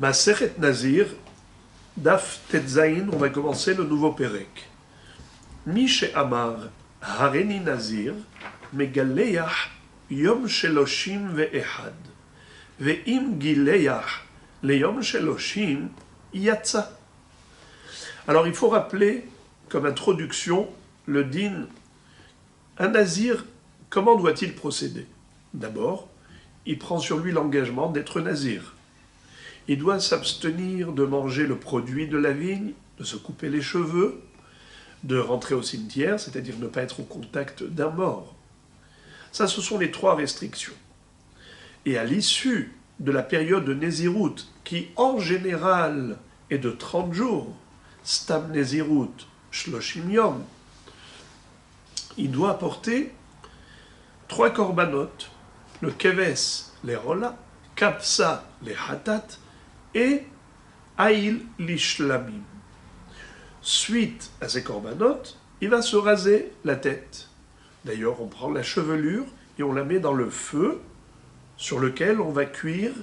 Masechet Nazir, Daf Tetzain, on va commencer le nouveau Pérek. Mishe Amar, Hareni Nazir, Megaleach, Yom Sheloshim ve'ehad. Ve'im Gileach, le Yom Sheloshim, Yatsa. Alors il faut rappeler, comme introduction, le din. Un nazir, comment doit-il procéder? D'abord, il prend sur lui l'engagement d'être nazir. Il doit s'abstenir de manger le produit de la vigne, de se couper les cheveux, de rentrer au cimetière, c'est-à-dire ne pas être au contact d'un mort. Ça, ce sont les 3 restrictions. Et à l'issue de la période de Nézirut, qui en général est de 30 jours, Stam Nézirut, Shloshim Yom, il doit apporter 3 korbanot, le keves, les rola, kapsa, les hatat, et aïl l'ishlamim. Suite à ces korbanot, il va se raser la tête. D'ailleurs, on prend la chevelure et on la met dans le feu sur lequel on va cuire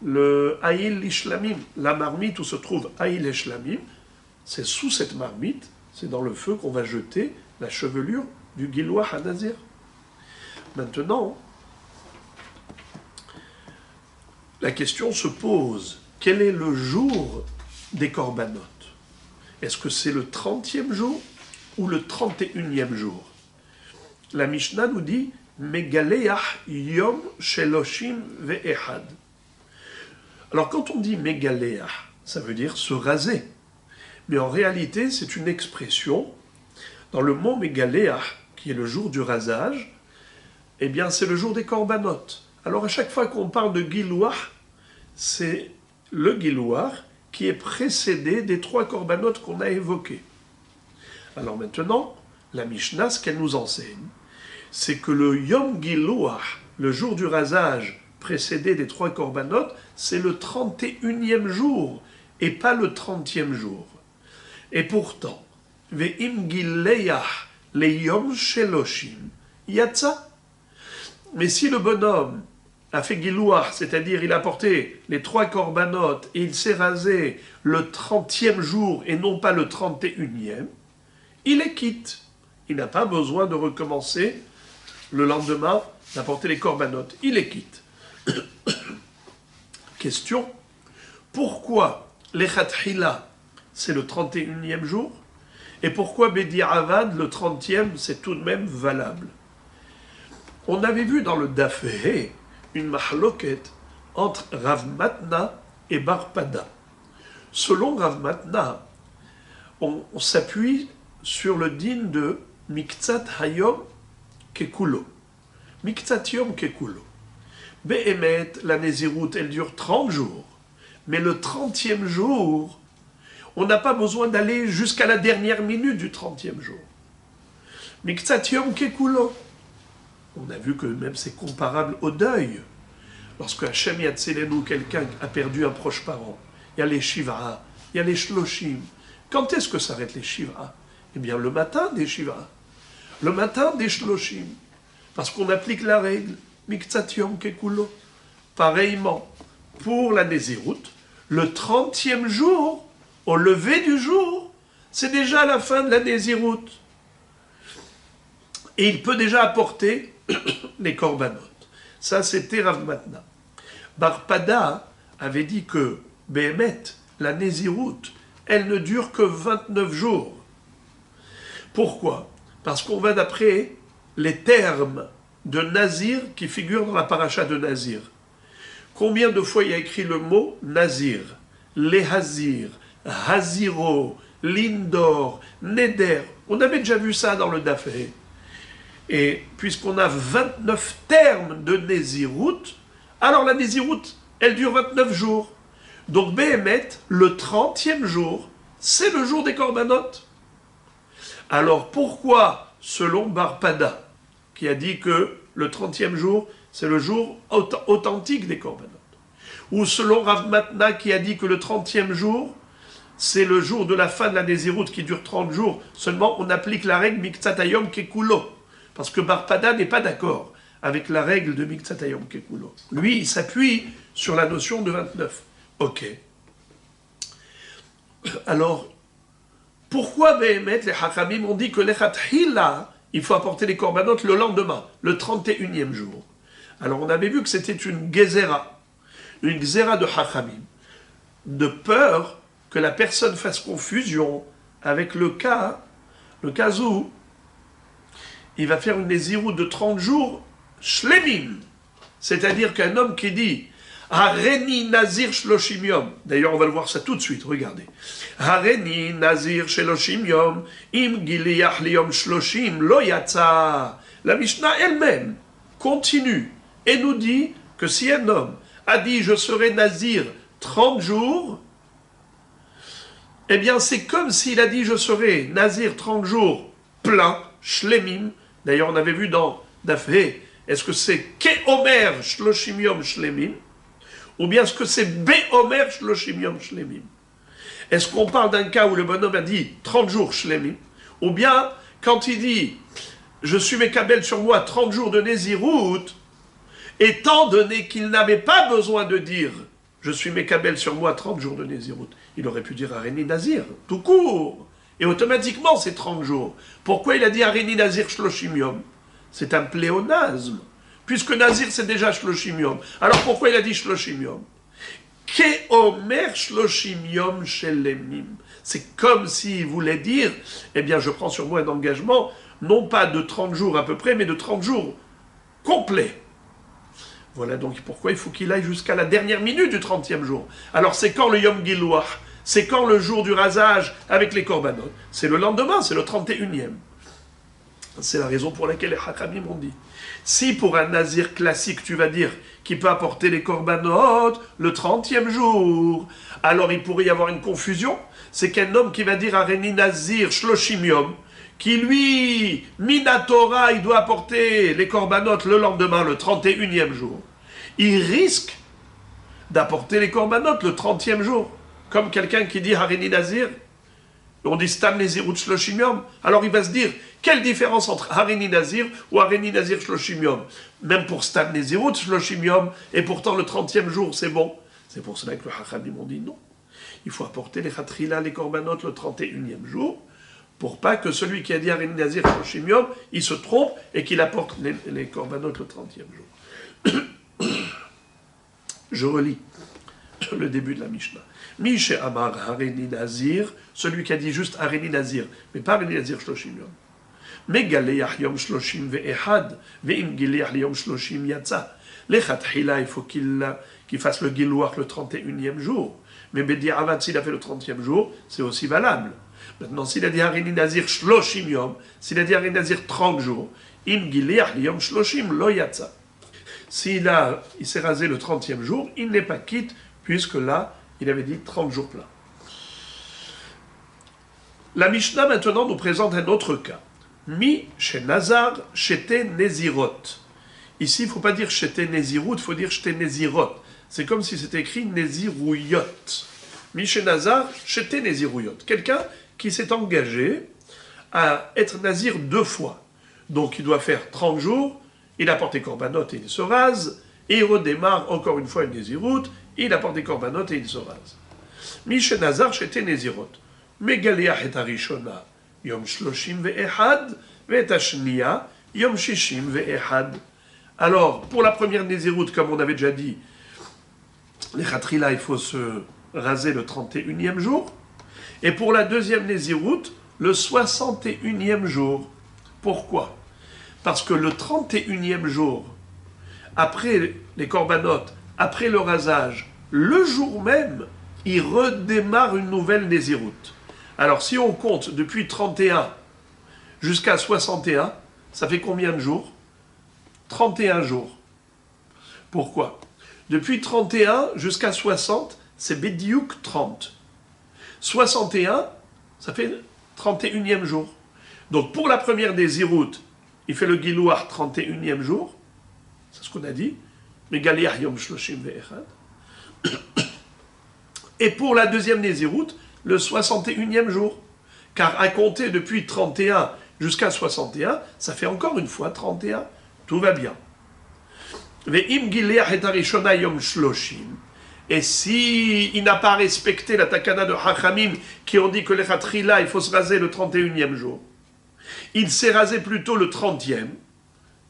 le aïl l'ishlamim, la marmite où se trouve aïl l'ishlamim. C'est sous cette marmite, c'est dans le feu qu'on va jeter la chevelure du Giloua HaNazir. Maintenant, la question se pose, quel est le jour des korbanot? Est-ce que c'est le 30e jour ou le 31e jour? La Mishnah nous dit Megaleach Yom Sheloshim ve'ehad. Alors quand on dit Megaleach, ça veut dire se raser. Mais en réalité, c'est une expression. Dans le mot Megaleach, qui est le jour du rasage, eh bien c'est le jour des korbanot. Alors à chaque fois qu'on parle de Gilouah, c'est le Gilouah qui est précédé des 3 korbanot qu'on a évoqués. Alors maintenant, la Mishnah, ce qu'elle nous enseigne, c'est que le Yom Gilouah, le jour du rasage précédé des 3 korbanot, c'est le 31e jour et pas le 30e jour. Et pourtant, Ve'im Gileach le Yom Sheloshim Yatsa. Mais si le bonhomme a fait Gilouah, c'est-à-dire il a porté les 3 korbanot et il s'est rasé le 30e jour et non pas le 31e, il est quitte. Il n'a pas besoin de recommencer le lendemain d'apporter les korbanot. Il est quitte. Question, pourquoi l'Echatchila, c'est le 31e jour, et pourquoi Bedi Avad, le 30e, c'est tout de même valable? On avait vu dans le Dafé une mahloket entre Rav Matna et Bar Pada. Selon Rav Matna, on s'appuie sur le din de Miktsat Hayom Kekulo. Miktsat Yom Kekulo. Behemet, la Nézirut, elle dure 30 jours. Mais le 30e jour, on n'a pas besoin d'aller jusqu'à la dernière minute du 30e jour. Miktsat Yom Kekulo. On a vu que même c'est comparable au deuil. Lorsque Hachem Yatzelenu, quelqu'un a perdu un proche parent, il y a les Shiv'a, il y a les Shloshim. Quand est-ce que s'arrêtent les Shiv'a? Eh bien, le matin des Shiv'a. Le matin des Shloshim. Parce qu'on applique la règle, Miktsat Yom Kekulo. Pareillement, pour la Nézirut, le 30e jour, au lever du jour, c'est déjà la fin de la Nézirut. Et il peut déjà apporter les korbanot. Ça, c'était Rav Matna. Bar Pada avait dit que Behemet, la Nézirut, elle ne dure que 29 jours. Pourquoi? Parce qu'on va d'après les termes de Nazir qui figurent dans la paracha de Nazir. Combien de fois il y a écrit le mot Nazir, Lehazir, Haziro, Lindor, Neder? On avait déjà vu ça dans le Dafé. Et puisqu'on a 29 termes de Nézirut, alors la Nézirut, elle dure 29 jours. Donc Behemet, le 30e jour, c'est le jour des korbanot. Alors pourquoi, selon Bar Pada, qui a dit que le 30e jour, c'est le jour authentique des korbanot, ou selon Rav Matna, qui a dit que le 30e jour, c'est le jour de la fin de la Nézirut qui dure 30 jours, seulement on applique la règle Miktsat Hayom Kekulo. Parce que Bar Pada n'est pas d'accord avec la règle de Miktsat Hayom Kekulo. Lui, il s'appuie sur la notion de 29. Ok. Alors, pourquoi Béhémet, les Hachamim ont dit que les Khatchila, il faut apporter les corbanotes le lendemain, le 31e jour. Alors on avait vu que c'était une gezera de Hachamim, de peur que la personne fasse confusion avec le cas où il va faire une nézirut de 30 jours, shlemim, c'est-à-dire qu'un homme qui dit Hareni Nazir Shloshim Yom. D'ailleurs, on va le voir ça tout de suite, regardez. Hareni Nazir Shloshim Yom, Im Giliach Liyom Shloshim Lo Yatsa. La Mishnah elle-même continue et nous dit que si un homme a dit je serai Nazir 30 jours, eh bien c'est comme s'il a dit je serai Nazir 30 jours plein, Shlemim. D'ailleurs, on avait vu dans Dafé, est-ce que c'est Keomer Shloshim Yom Shlemim ou bien est-ce que c'est Be'omer Shloshim Yom Shlemim? Est-ce qu'on parle d'un cas où le bonhomme a dit 30 jours Shlemim? Ou bien, quand il dit je suis Mekabel sur moi 30 jours de Nézirut, étant donné qu'il n'avait pas besoin de dire je suis Mekabel sur moi 30 jours de Nézirut, il aurait pu dire Hareni Nazir, tout court. Et automatiquement, c'est 30 jours. Pourquoi il a dit Hareni Nazir Shloshim Yom? C'est un pléonasme. Puisque Nazir, c'est déjà Shloshim Yom. Alors pourquoi il a dit Shloshim Yom? Keomer Shloshim Yom Shelemim. C'est comme s'il voulait dire, eh bien, je prends sur moi un engagement, non pas de 30 jours à peu près, mais de 30 jours complets. Voilà donc pourquoi il faut qu'il aille jusqu'à la dernière minute du 30e jour. Alors c'est quand le Yom Gilouach? C'est quand le jour du rasage avec les korbanot? C'est le lendemain, c'est le 31e. C'est la raison pour laquelle les Hachamim ont dit. Si pour un nazir classique, tu vas dire qu'il peut apporter les korbanot le 30e jour, alors il pourrait y avoir une confusion. C'est qu'un homme qui va dire Hareni Nazir Shloshim Yom, qui lui, Minatora, il doit apporter les korbanot le lendemain, le 31e jour. Il risque d'apporter les korbanot le 30e jour. Comme quelqu'un qui dit Hareni Nazir, on dit Stam Nezirut Shloshim Yom. Alors il va se dire, quelle différence entre Hareni Nazir ou Hareni Nazir Shloshim Yom? Même pour Stam Nezirut Shloshim Yom, et pourtant le 30e jour, c'est bon. C'est pour cela que le Hachamim ont dit non. Il faut apporter les Khatrila, les Korbanot le 31e jour, pour pas que celui qui a dit Hareni Nazir Shloshim Yom, il se trompe et qu'il apporte les Korbanot le 30e jour. Je relis le début de la Mishnah. Mishe Amar Hareni Nazir, celui qui a dit juste Hareni Nazir, mais pas Hareni Nazir Shloshim Yom. Mais Galeach Yom Shloshim ve'ehad, ve'im Gileach Yom Shloshim Yatsa. Lechatchila, il faut qu'il fasse le Gilouach le 31e jour. Mais Bedi Avad, s'il a fait le 30e jour, c'est aussi valable. Maintenant, s'il a dit Hareni Nazir Shloshim Yom, s'il a dit Hareni Nazir 30 jours, im Gileach Yom Shloshim lo Yatsa. S'il s'est rasé le 30e jour, il n'est pas quitte, puisque là, il avait dit 30 jours pleins. La Mishnah maintenant nous présente un autre cas. Mi chez Nazar, chete Nezirot. Ici, il ne faut pas dire chete Nezirut, il faut dire chete Nezirot. C'est comme si c'était écrit Nezirouyot. Mi chez Nazar, chete Nezirouyot. Quelqu'un qui s'est engagé à être Nazir 2 fois. Donc il doit faire 30 jours, il apporte des korbanot et il se rase, et il redémarre encore une fois une Nezirut, il apporte des korbanot et il se rase. Mishe Nazar chete Nezirot. Megaliach et Arishona, Yom Shloshim ve'ehad, ve'et Ashniya, Yom Shishim ve'ehad. Alors, pour la première Nezirut, comme on avait déjà dit, les Khatrila, il faut se raser le 31e jour. Et pour la deuxième Nezirut, le 61e jour. Pourquoi? Parce que le 31e jour, après les korbanot, après le rasage, le jour même, il redémarre une nouvelle Nezirut. Alors si on compte depuis 31 jusqu'à 61, ça fait combien de jours? 31 jours. Pourquoi? Depuis 31 jusqu'à 60, c'est Bediouk 30. 61, ça fait 31e jour. Donc pour la première Nezirut, il fait le Gilouach 31e jour, c'est ce qu'on a dit, mais Galiach Yom Shloshim ve'echad. Et pour la deuxième Nezirut, le 61e jour. Car à compter depuis 31 jusqu'à 61, ça fait encore une fois 31. Tout va bien. Ve'im Gileach et Arishona Yom Shloshim. Et si il n'a pas respecté la takana de Hachamim, qui ont dit que les Khatrila, il faut se raser le 31e jour, il s'est rasé plutôt le 30e,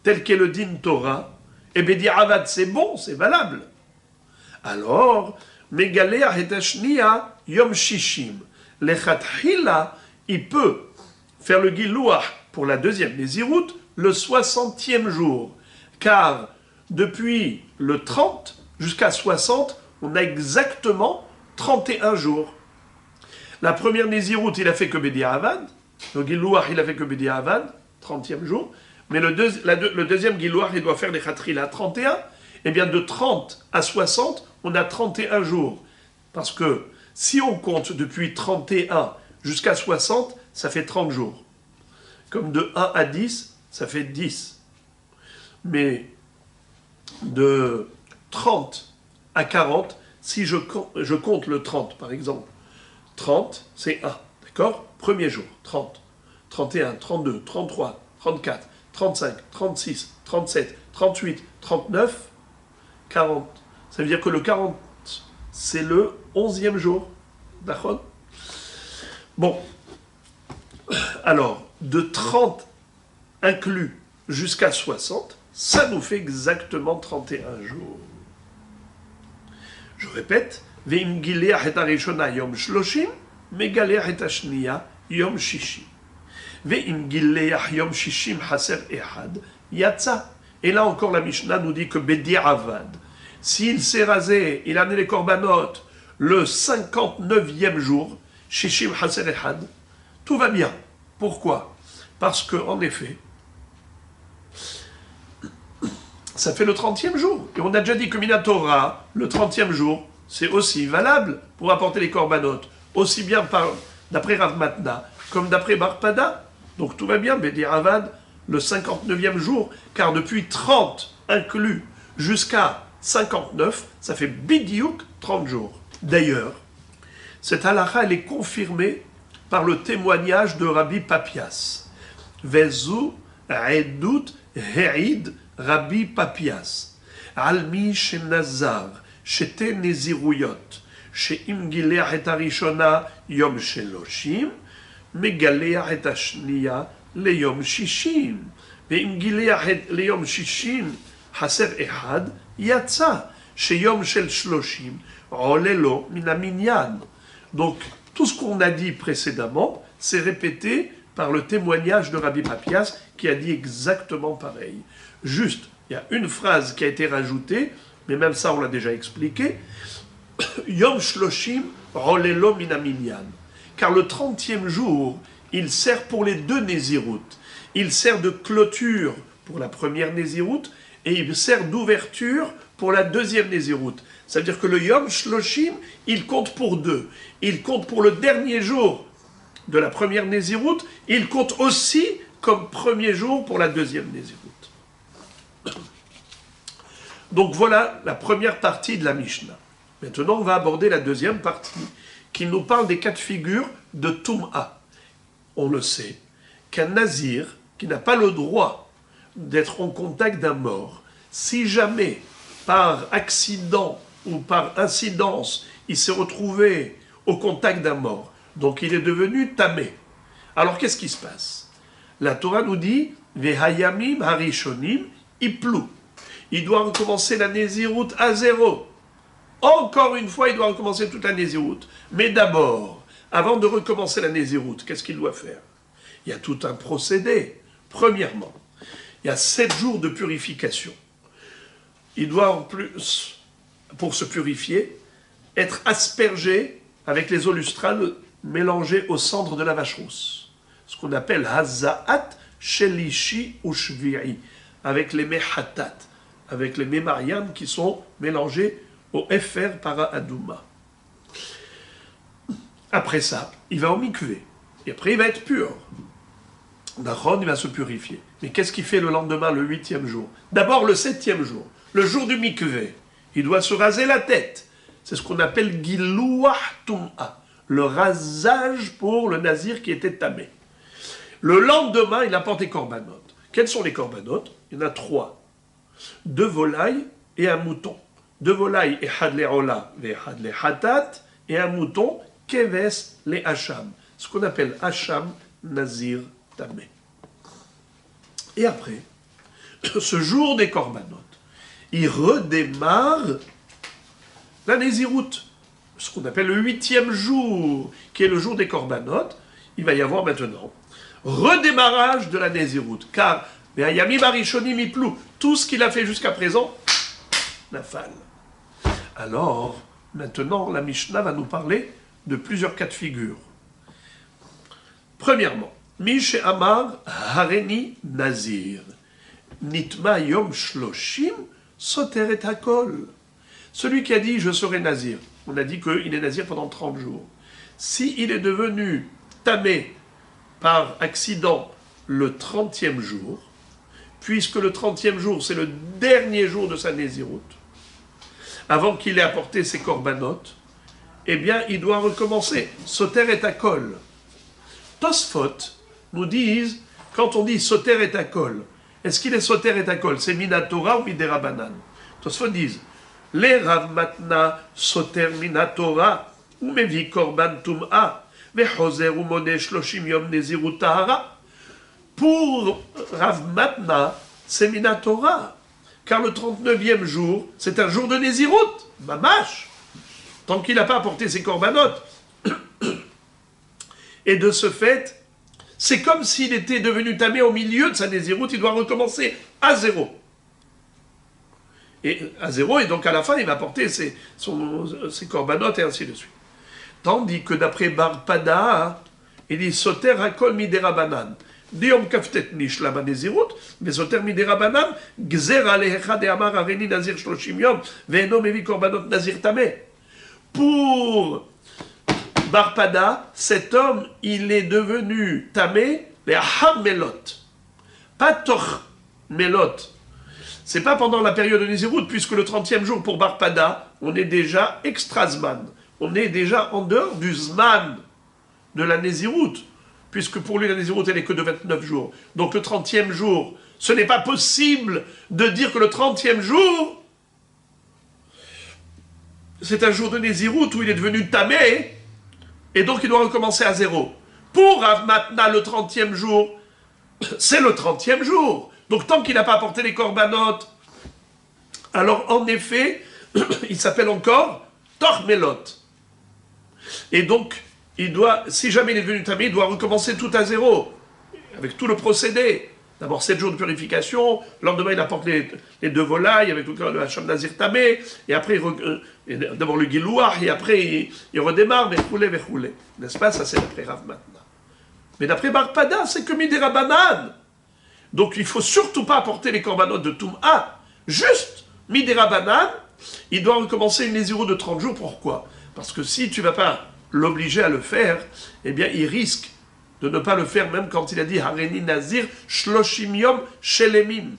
tel qu'est le din Torah, et Bedi Avad, c'est bon, c'est valable. Alors, Megalea Hetashnia Yom Shishim, les Khatrila, il peut faire le Gilouach pour la deuxième Nézirut le 60e jour, car depuis le 30 jusqu'à 60, on a exactement 31 jours. La première Nézirut, il a fait que Bedi Avad, le Gilouach, il a fait que Bedi Avad, 30e jour, mais le deuxième Gilouach, il doit faire les Khatrila à 31, et bien de 30 à 60, on a 31 jours. Parce que si on compte depuis 31 jusqu'à 60, ça fait 30 jours. Comme de 1 à 10, ça fait 10. Mais de 30 à 40, si je compte le 30 par exemple, 30 c'est 1, d'accord? Premier jour, 30, 31, 32, 33, 34, 35, 36, 37, 38, 39, 40. Ça veut dire que le 40, c'est le 11e jour. D'accord? Bon. Alors, de 30 inclus jusqu'à 60, ça nous fait exactement 31 jours. Je répète, Ve'im gileach et harishona yom shloshim, megaleach et hashniya yom shishim. Ve'im gileach yom shishim haser ehad, yatsa. Et là encore, la Mishnah nous dit que Bedi Avad, s'il s'est rasé, il a amené les corbanotes le 59e jour, shishim haser ehad, tout va bien. Pourquoi? Parce que, en effet, ça fait le 30e jour. Et on a déjà dit que Minatora, le 30e jour, c'est aussi valable pour apporter les corbanotes, aussi bien d'après Rav Matna comme d'après Barpada. Donc tout va bien, Bedi Avad, le 59e jour, car depuis 30 inclus jusqu'à 59, ça fait bidiouk 30 jours. D'ailleurs, cette halakha, elle est confirmée par le témoignage de Rabbi Papias. Vezu edut he'id Rabbi Papias. Almi shenazar, shete neziruyot, she'im gilea et harishona yom sheloshim, megalea et hashniya leyom shishim. Ve'im gilea leyom shishim, haser ehad, yatsa, sheyom shel shloshim, olelo minaminyan. Donc, tout ce qu'on a dit précédemment, c'est répété par le témoignage de Rabbi Papias qui a dit exactement pareil. Juste, il y a une phrase qui a été rajoutée, mais même ça on l'a déjà expliqué. Yom Shloshim rolelo minaminyan. Car le 30e jour, il sert pour les deux Nézirut. Il sert de clôture pour la première Nézirut et il sert d'ouverture pour la deuxième Nézirut. Ça veut dire que le Yom Shloshim, il compte pour deux. Il compte pour le dernier jour de la première Nézirut. Il compte aussi comme premier jour pour la deuxième Nézirut. Donc voilà la première partie de la Mishnah. Maintenant, on va aborder la deuxième partie qui nous parle des cas de figure de Tum'a. On le sait, qu'un nazir qui n'a pas le droit d'être en contact d'un mort, si jamais par accident ou par incidence, il s'est retrouvé au contact d'un mort, donc il est devenu tamé. Alors qu'est-ce qui se passe? La Torah nous dit Vehayamim harishonim iplu. Il doit recommencer la Nézirut à zéro. Encore une fois, il doit recommencer toute la Nézirut. Mais d'abord, avant de recommencer la Nézirut, qu'est-ce qu'il doit faire? Il y a tout un procédé. Premièrement, il y a 7 jours de purification. Il doit en plus, pour se purifier, être aspergé avec les eaux lustrales mélangées au cendre de la vache rousse. Ce qu'on appelle Hazaat Shelishi ou Shvi'i, avec les Mehatat, avec les Memariam qui sont mélangés au Efer para Adouma. Après ça, il va au mikvé. Et après, il va être pur. D'Achon, il va se purifier. Mais qu'est-ce qu'il fait le lendemain, le 8e jour? D'abord, le 7e jour, le jour du mikvé. Il doit se raser la tête. C'est ce qu'on appelle Gilouah Tum'a, le rasage pour le nazir qui était tamé. Le lendemain, il apporte les corbanotes. Quels sont les corbanotes? Il y en a 3. 2 volailles et un mouton. deux volailles, Ehad le Ola, Ehad le Hatat, et un mouton, Keves le Hacham. Ce qu'on appelle Hacham, Nazir, Tamé. Et après, ce jour des Korbanot, il redémarre la Nézirout, ce qu'on appelle le 8e jour, qui est le jour des Korbanot. Il va y avoir maintenant redémarrage de la Nézirout, car Yami Barishoni Miplou, tout ce qu'il a fait jusqu'à présent, Nafal. Alors, maintenant, la Mishnah va nous parler de plusieurs cas de figure. Premièrement, Mish Amar Hareni Nazir. Nitma Yom Shloshim Soteret Hakol. Celui qui a dit je serai Nazir, on a dit qu'il est Nazir pendant 30 jours. S'il est devenu tamé par accident le 30e jour, puisque le 30e jour c'est le dernier jour de sa Nézirout, avant qu'il ait apporté ses corbanotes, eh bien il doit recommencer. Soteret Hakol. Tosfot nous disent, quand on dit Soter et Akol, est-ce qu'il est Soter et Akol? C'est Minatora ou Miderabanan? Tosfot disent, les Rav Matna Soter Minatora ou Mevi Korban Tum'a Vechoser ou Mone Shloshim Yom Nezirut Tahara. Pour Rav Matna, c'est Minatora, car le 39e jour, c'est un jour de Nezirut, Mamash, tant qu'il n'a pas apporté ses corbanotes. Et de ce fait, c'est comme s'il était devenu tamé au milieu de sa Nézirout, il doit recommencer à zéro. Et à zéro, et donc à la fin, il va porter ses corbanotes et ainsi de suite. Tandis que d'après Bar Pada, il dit Soter Hakol Miderabanan. Diom Kaftet Nish Lama Nézirout, mais Soter Miderabanan, Gzer Alecha de Amar Areni Nazir Shloshim Yom, Ve'eno Mevi Korbanot Nazir Tamé. Pour Barpada, cet homme, il est devenu tamé, les Hamelot. Pas Toch Melot. C'est pas pendant la période de Nézirout, puisque le 30e jour pour Barpada, on est déjà extra-Zman. On est déjà en dehors du Zman de la Nézirout, puisque pour lui la Nézirout, elle est que de 29 jours. Donc le 30e jour, ce n'est pas possible de dire que le 30e jour, c'est un jour de Nézirout où il est devenu tamé, et donc il doit recommencer à zéro. Pour Rav Matna, le 30e jour, c'est le 30e jour. Donc tant qu'il n'a pas apporté les corbanotes, alors en effet, il s'appelle encore Tormelot. Et donc, il doit, si jamais il est devenu tamé, il doit recommencer tout à zéro, avec tout le procédé. D'abord 7 jours de purification, le lendemain il apporte les deux volailles avec le Hacham Nazir Tamé, et après d'abord le Gilouah, et après il redémarre, verroulé. N'est-ce pas? Ça c'est d'après Rav Matna. Mais d'après Barpada, c'est que Miderabanan. Donc il ne faut surtout pas apporter les corbanotes de Toum'a, juste Miderabanan, il doit recommencer une Nézirout de 30 jours. Pourquoi? Parce que si tu ne vas pas l'obliger à le faire, eh bien il risque de ne pas le faire même quand il a dit Hareni Nazir Shloshim Yom Shelemim.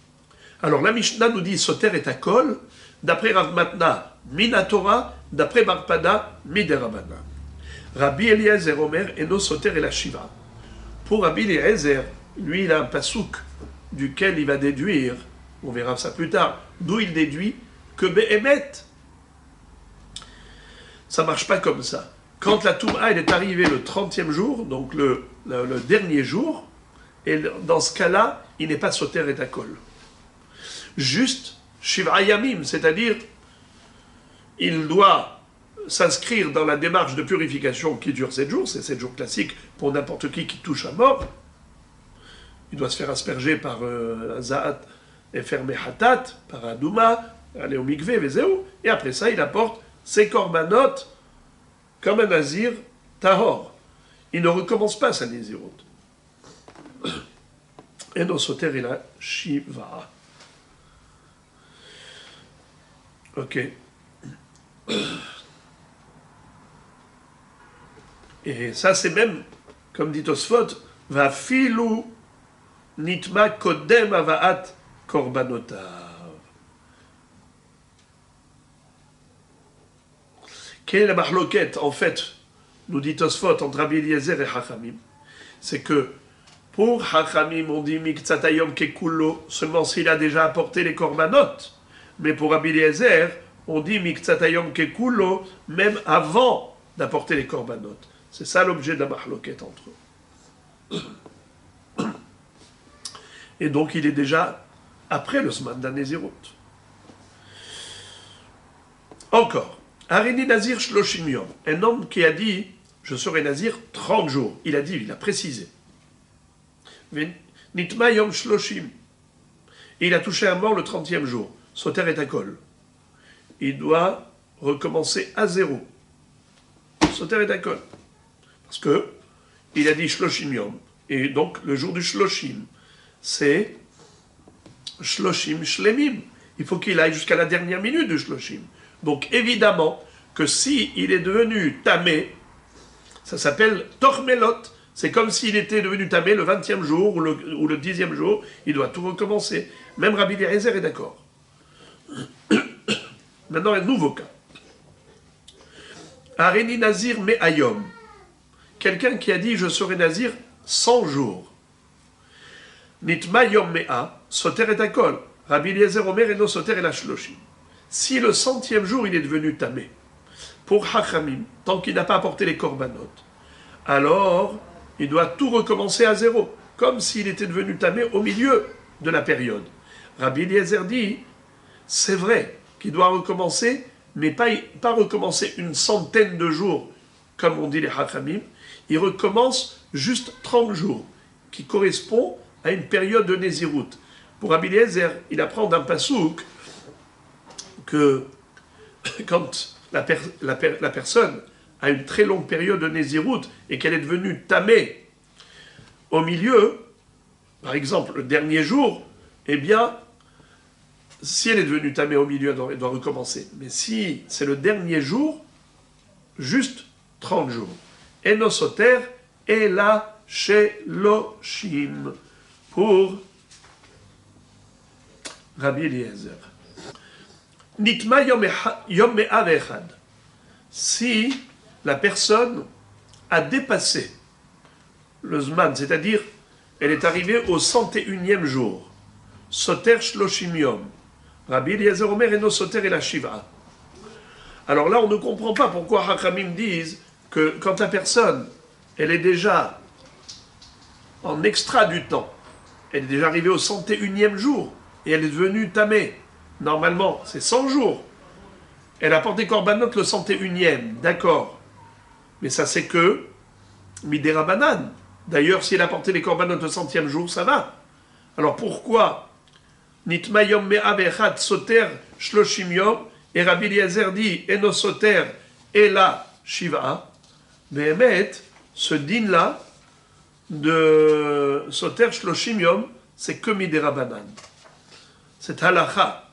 Alors la Mishnah nous dit Soter et Akol, d'après Rav Matna, Minatora, d'après Barpada, Miderabanan. Rabbi Eliezer Omer Eno Soter et la Shiva. Pour Rabbi Eliezer, lui il a un pasouk duquel il va déduire, on verra ça plus tard, d'où il déduit que Behemet. Ça ne marche pas comme ça. Quand la Toum'a elle est arrivée le 30e jour, donc le dernier jour, et dans ce cas-là, il n'est pas Soter et Akol. Juste Shiv'a Yamim, c'est-à-dire, il doit s'inscrire dans la démarche de purification qui dure 7 jours, c'est 7 jours classiques pour n'importe qui touche à mort. Il doit se faire asperger par Za'at et faire Mehatat, par Adouma, aller au Mikvé, Vezéou, et après ça, il apporte ses corbanotes comme un Nazir Tahor. Il ne recommence pas sa Nézirout. Et dans Soter il a Shiva. Ok. Et ça c'est même, comme dit Tosfot, va filou nitma kodem avaat korbanotav. Quelle est la marloquette, en fait, nous dit Tosfot, entre Rabbi Eliezer et Hachamim? C'est que pour Hachamim, on dit Miktsatayom Kekullo, seulement s'il a déjà apporté les corbanotes. Mais pour Rabbi Eliezer, on dit Miktsatayom Kekulo, même avant d'apporter les korbanot. C'est ça l'objet de la mahloket entre eux. Et donc il est déjà après le Zman d'Anézirut. Encore, Harini Nazir Shloshim Yom, un homme qui a dit je serai Nazir 30 jours. Il a dit, il a précisé. Nitma Yom Shloshim. Et il a touché un mort le 30e jour. Soter et Akol. Il doit recommencer à zéro. Soter et Akol. Parce que il a dit Shloshim Yom. Et donc le jour du Shloshim, c'est Shloshim Shlemim. Il faut qu'il aille jusqu'à la dernière minute du Shloshim. Donc évidemment que si il est devenu tamé, ça s'appelle Tormelot. C'est comme s'il était devenu tamé le 20e jour ou le 10e jour. Il doit tout recommencer. Même Rabbi Eliezer est d'accord. Maintenant, un nouveau cas. Harini Nazir Me'ayom. Quelqu'un qui a dit je serai Nazir 100 jours. Nitma Yom Me'a, Soter et Akol. Rabbi Eliezer Omer et no Soter et la Shloshim. Si le 100e jour il est devenu tamé, pour Hachamim, tant qu'il n'a pas apporté les korbanot, alors il doit tout recommencer à zéro, comme s'il était devenu tamé au milieu de la période. Rabbi Eliezer dit, c'est vrai qu'il doit recommencer, mais pas recommencer une centaine de jours, comme on dit les Hachamim, il recommence juste 30 jours, qui correspond à une période de Nézirut. Pour Rabbi Eliezer, il apprend d'un pasouk que quand la personne a une très longue période de Nézirut et qu'elle est devenue tamée au milieu, par exemple le dernier jour, eh bien, si elle est devenue tamée au milieu, elle doit recommencer. Mais si c'est le dernier jour, juste 30 jours. Eno soter et la sheloshim pour Rabbi Eliezer. Nitma yom me'av echad. Si la personne a dépassé le Zman, c'est-à-dire elle est arrivée au 101e jour, Soter Shloshim Yom, Rabbi Eliezer Omer eno Soter et la Shiva. Alors là, on ne comprend pas pourquoi Hachamim disent que quand la personne, elle est déjà en extra du temps, elle est déjà arrivée au 101e jour, et elle est devenue tamée. Normalement, c'est 100 jours. Elle a porté korbanot le 101e, d'accord. Mais ça, c'est que Midera Banan. D'ailleurs, si elle a porté les korbanot le 100e jour, ça va. Alors pourquoi Nitma Yom Me'av Echad Soter Shloshim Yom et Rabbi Eliezer dit Eno Soter Ela Shiva? Behemet, ce din-là de Soter Shloshim Yom, c'est que Midera Banan. Cette halakha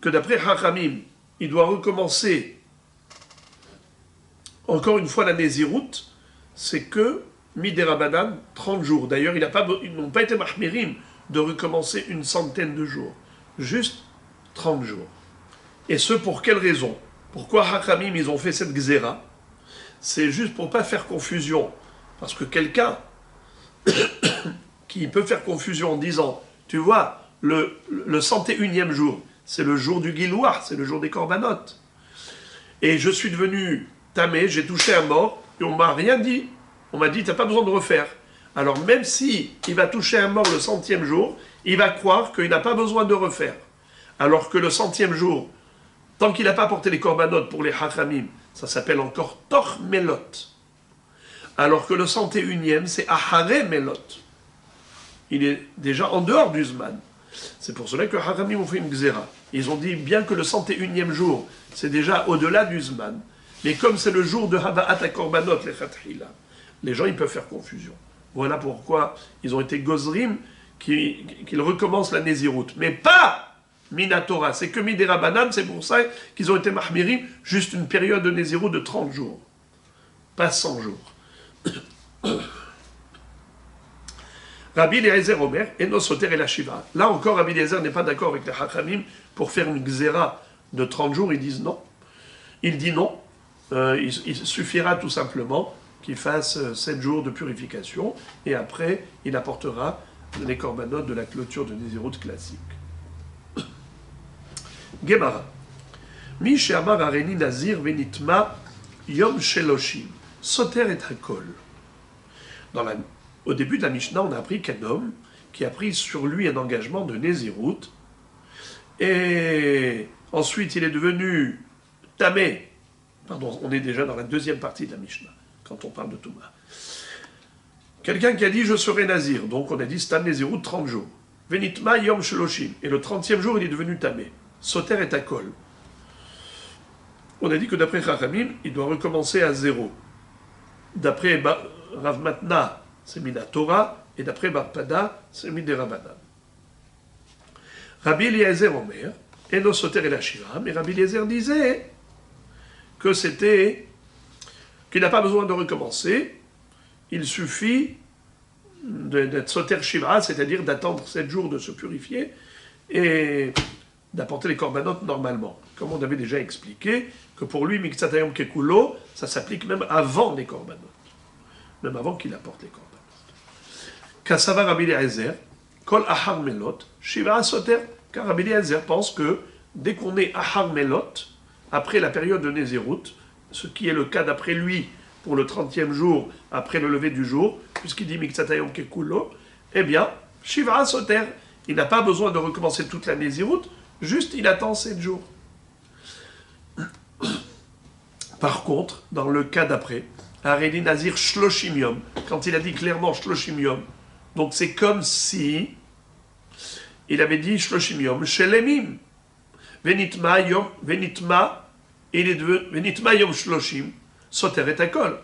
que d'après Hachamim, il doit recommencer encore une fois la Nézirut, c'est que Midera Banan, 30 jours. D'ailleurs, ils n'ont pas été mahmirim de recommencer une centaine de jours. Juste 30 jours. Et ce, pour quelle raison? Pourquoi Hachamim, ils ont fait cette gzera? C'est juste pour ne pas faire confusion. Parce que quelqu'un qui peut faire confusion en disant, tu vois, le 101e jour, c'est le jour du Gilouah, c'est le jour des korbanot. Et je suis devenu tamé, j'ai touché un mort, et on m'a rien dit. On m'a dit, tu n'as pas besoin de refaire. Alors même si il va toucher un mort le 100e jour, il va croire qu'il n'a pas besoin de refaire. Alors que le 100e jour, tant qu'il n'a pas porté les korbanot pour les hachamim, ça s'appelle encore toch melot. Alors que le 101e, c'est ahare melot. Il est déjà en dehors du zman. C'est pour cela que hachamim ont fait une gzera. Ils ont dit, bien que le 101e jour, c'est déjà au-delà du zman, mais comme c'est le jour de Hava'at HaKorbanot, les gens ils peuvent faire confusion. Voilà pourquoi ils ont été gozrim qu'ils recommencent la Nézirut. Mais pas Minatora, c'est que Midera Banan, c'est pour ça qu'ils ont été mahmirim, juste une période de Nézirut de 30 jours. Pas 100 jours. Rabbi Eliezer Omer, Eno Soter et la Shiva. Là encore, Rabbi Eliezer n'est pas d'accord avec les Hachamim pour faire une gzera de 30 jours. Ils disent non. Il dit non. Il suffira tout simplement qu'il fasse 7 jours de purification et après, il apportera les korbanot de la clôture de Nézirut classique. Gemara. Mi she'amar hareni nazir venitma yom sheloshim. Soter et hakol. Au début de la Mishnah, on a appris qu'un homme qui a pris sur lui un engagement de Nézirut, et ensuite il est devenu Tamé. Pardon, on est déjà dans la deuxième partie de la Mishnah, quand on parle de Touma. Quelqu'un qui a dit je serai Nazir, donc on a dit Stam Nézirut 30 jours. Venitma Yom Sheloshim, et le 30e jour il est devenu Tamé. Soter et Hakol. On a dit que d'après Chachamim, il doit recommencer à zéro. D'après Rav Matna, c'est Mina Torah, et d'après Bar Pada, c'est Mina Rabbanan. Rabbi Eliezer Omer, Eno Soter et la Shira, mais Rabbi Eliezer disait que qu'il n'a pas besoin de recommencer, il suffit d'être Soter Shivra, c'est-à-dire d'attendre 7 jours de se purifier et d'apporter les korbanot normalement. Comme on avait déjà expliqué, que pour lui, Miktsatayom Kekulo, ça s'applique même avant les korbanot, même avant qu'il apporte les korbanot. Kassava Rabbi Eliezer, Kol Ahar Melot, Shivra Soter, car Rabbi Eliezer pense que dès qu'on est Ahar Melot, après la période de Nézirut, ce qui est le cas d'après lui pour le 30e jour après le lever du jour, puisqu'il dit Miktsatayom Kekulo, eh bien, Shivra Soter, il n'a pas besoin de recommencer toute la Nézirut, juste il attend 7 jours. Par contre, dans le cas d'après, Hareni Nazir Shloshim Yom, quand il a dit clairement Shloshim Yom, donc c'est comme si il avait dit Shloshim Yom, Shelemim, Venitma Yom, Venitma, il est devenu Venitma Yom Shloshim, Soter et Hakol.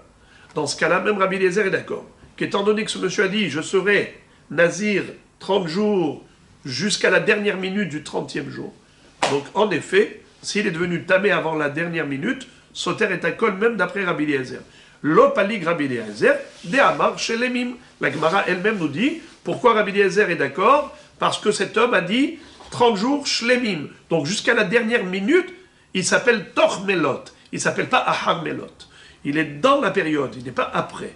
Dans ce cas-là, même Rabbi Eliezer est d'accord, qu'étant donné que ce monsieur a dit je serai Nazir 30 jours jusqu'à la dernière minute du 30e jour, donc en effet, s'il est devenu tamé avant la dernière minute, Soter et Hakol, même d'après Rabbi Eliezer. L'opalig Rabbi Eliezer, de Amar Shelemim. La Gemara elle-même nous dit pourquoi Rabbi Eliezer est d'accord, parce que cet homme a dit 30 jours Shlemim. Donc jusqu'à la dernière minute, il s'appelle Toch Melot. Il ne s'appelle pas Ahar Melot. Il est dans la période, il n'est pas après.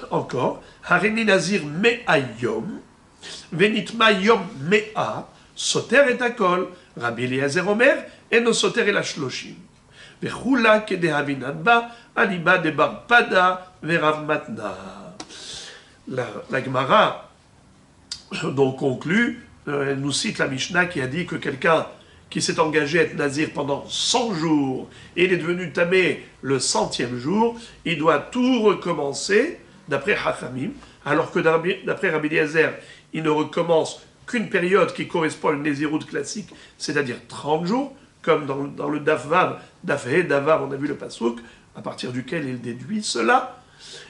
Encore, Hareni Nazir Me'a Yom, Venitma Yom Me'a, Soter et Hakol, Rabbi Eliezer Omer, Eno Soter et la Shloshim. Vechula Kedehavinan Ba, Aliba de Bar Pada, Verav Matna. La Gemara donc conclut, elle nous cite la Mishnah qui a dit que quelqu'un qui s'est engagé à être nazir pendant 100 jours et il est devenu tamé le 100e jour, il doit tout recommencer d'après Chachamim, alors que d'après Rabbi Eliezer, il ne recommence qu'une période qui correspond à une nézirut classique, c'est-à-dire 30 jours, comme dans le Dafvav, Dafhe, Davar, on a vu le Passouk, à partir duquel il déduit cela.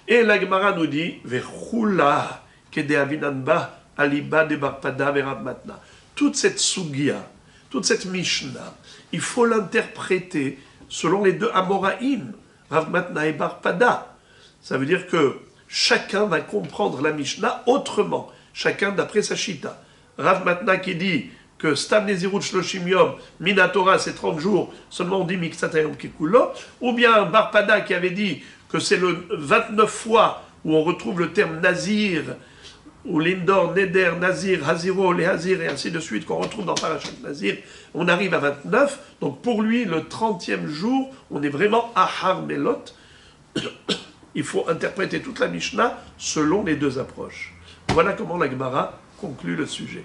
Et la Gemara nous dit, Vechula, Kedeavinanba, Aliba de Barpada, Verav Matna. Toute cette Sugia, toute cette Mishnah, il faut l'interpréter selon les deux Amoraïm, Rav Matna et Barpada. Ça veut dire que chacun va comprendre la Mishnah autrement, chacun d'après sa Shita. Rav Matna qui dit que Stam Nezirut Shloshim Yom, Minatora c'est 30 jours, seulement on dit Miktsatayom Kekulo, ou bien Barpada qui avait dit que c'est le 29 fois où on retrouve le terme Nazir, ou Lindor, Neder, Nazir, Haziro, les Hazir, et ainsi de suite, qu'on retrouve dans Parashat Nazir, on arrive à 29, donc pour lui, le 30e jour, on est vraiment Ahar Melot. Il faut interpréter toute la Mishnah selon les deux approches. Voilà comment la Gemara conclut le sujet.